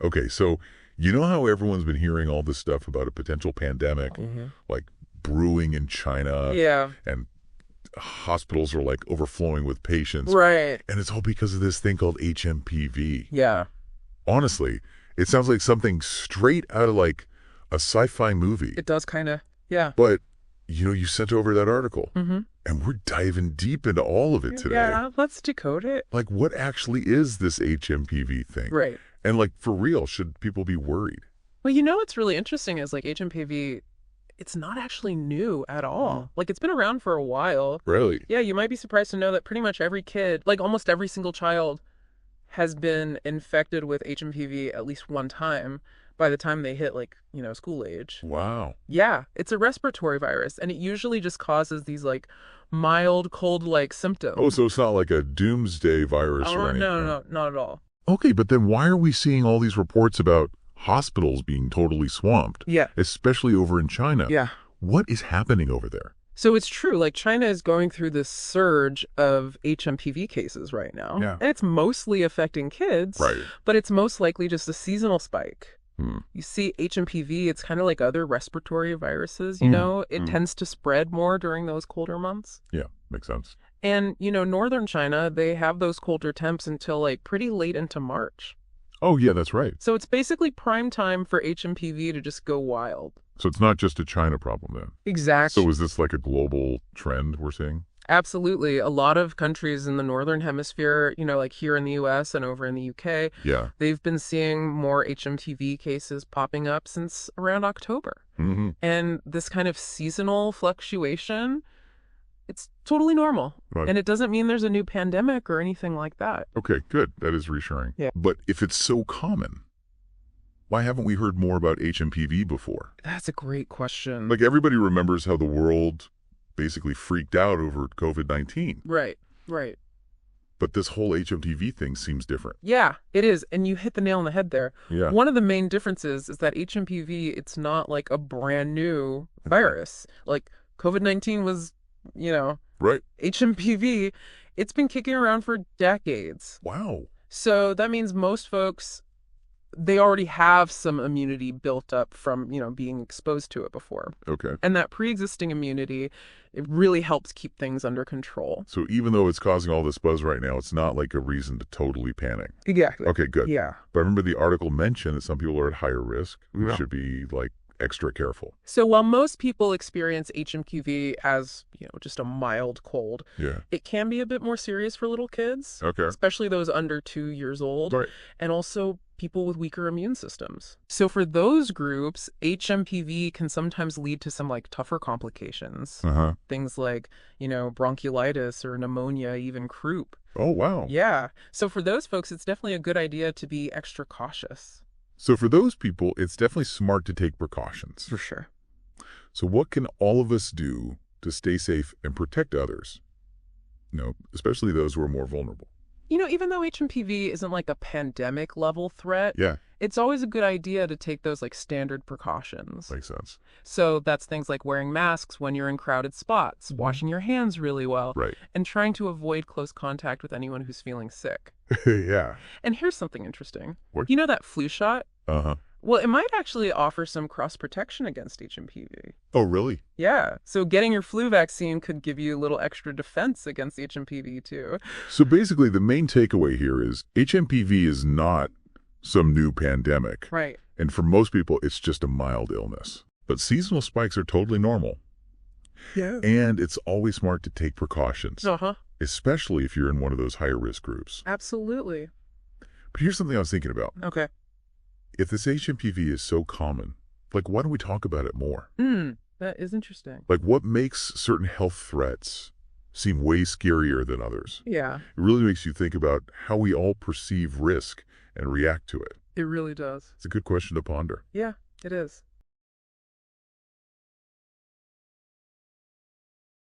Okay, so you know how everyone's been hearing all this stuff about a potential pandemic, like brewing in China, Yeah. and hospitals are like overflowing with patients, Right. and it's all because of this thing called HMPV. Yeah. Honestly, it sounds like something straight out of like a sci-fi movie. It does kind of. Yeah. But, you sent over that article, Mm-hmm. and we're diving deep into all of it today. Yeah, let's decode it. Like, what actually is this HMPV thing? Right. And, like, for real, should people be worried? Well, what's really interesting is like HMPV, it's not actually new at all. Like it's been around for a while. Really? Yeah, you might be surprised to know that pretty much every kid, like almost every single child, has been infected with HMPV at least one time by the time they hit like, school age. Wow. Yeah, it's a respiratory virus, and it usually just causes these like mild cold-like symptoms. Oh, so it's not like a doomsday virus or anything? No, not at all. Okay, but then why are we seeing all these reports about hospitals being totally swamped? Yeah. Especially over in China. Yeah. What is happening over there? So it's true, like China is going through this surge of HMPV cases right now. Yeah. And it's mostly affecting kids. Right. But it's most likely just a seasonal spike. Hmm. You see, HMPV, it's kind of like other respiratory viruses, It tends to spread more during those colder months. Yeah, makes sense. And, northern China, they have those colder temps until like pretty late into March. Oh, yeah, that's right. So it's basically prime time for HMPV to just go wild. So it's not just a China problem then? Exactly. So is this like a global trend we're seeing? Absolutely. A lot of countries in the northern hemisphere, like here in the US and over in the UK, Yeah. they've been seeing more HMTV cases popping up since around October. Mm-hmm. And this kind of seasonal fluctuation, it's totally normal. Right. And it doesn't mean there's a new pandemic or anything like that. Okay, good. That is reassuring. Yeah. But if it's so common, why haven't we heard more about HMPV before? That's a great question. Like, everybody remembers how the world basically freaked out over COVID-19. Right. But this whole HMPV thing seems different. Yeah, it is. And you hit the nail on the head there. Yeah. One of the main differences is that HMPV, it's not like a brand new virus. Like COVID-19 was, Right. HMPV, it's been kicking around for decades. Wow. So that means most folks, they already have some immunity built up from, being exposed to it before. Okay. And that pre-existing immunity, it really helps keep things under control. So even though it's causing all this buzz right now, it's not like a reason to totally panic. Exactly. Okay, good. Yeah. But remember the article mentioned that some people are at higher risk. We Yeah. should be, like, extra careful. So while most people experience HMPV as, just a mild cold, Yeah. it can be a bit more serious for little kids, Okay. especially those under 2 years old, Right. and also people with weaker immune systems. So for those groups, HMPV can sometimes lead to some like tougher complications. Uh-huh. Things like, bronchiolitis or pneumonia, even croup. Oh, wow. Yeah. So for those folks, it's definitely a good idea to be extra cautious. So for those people, it's definitely smart to take precautions. For sure. So what can all of us do to stay safe and protect others? Especially those who are more vulnerable. Even though HMPV isn't like a pandemic level threat, Yeah, it's always a good idea to take those like standard precautions. makes sense. So that's things like wearing masks when you're in crowded spots, washing your hands really well, Right. and trying to avoid close contact with anyone who's feeling sick. Yeah. And here's something interesting. What? You know that flu shot? Uh-huh. Well, it might actually offer some cross protection against HMPV. Oh, really? Yeah, so getting your flu vaccine could give you a little extra defense against HMPV too. So basically, the main takeaway here is HMPV is not some new pandemic. Right. And for most people, it's just a mild illness. But seasonal spikes are totally normal. Yeah. And it's always smart to take precautions, Uh-huh. especially if you're in one of those higher risk groups. Absolutely. But here's something I was thinking about. Okay. If this HMPV is so common, like, why don't we talk about it more? That is interesting. Like, what makes certain health threats seem way scarier than others? Yeah, It really makes you think about how we all perceive risk and react to it. it really does. It's a good question to ponder. Yeah, it is.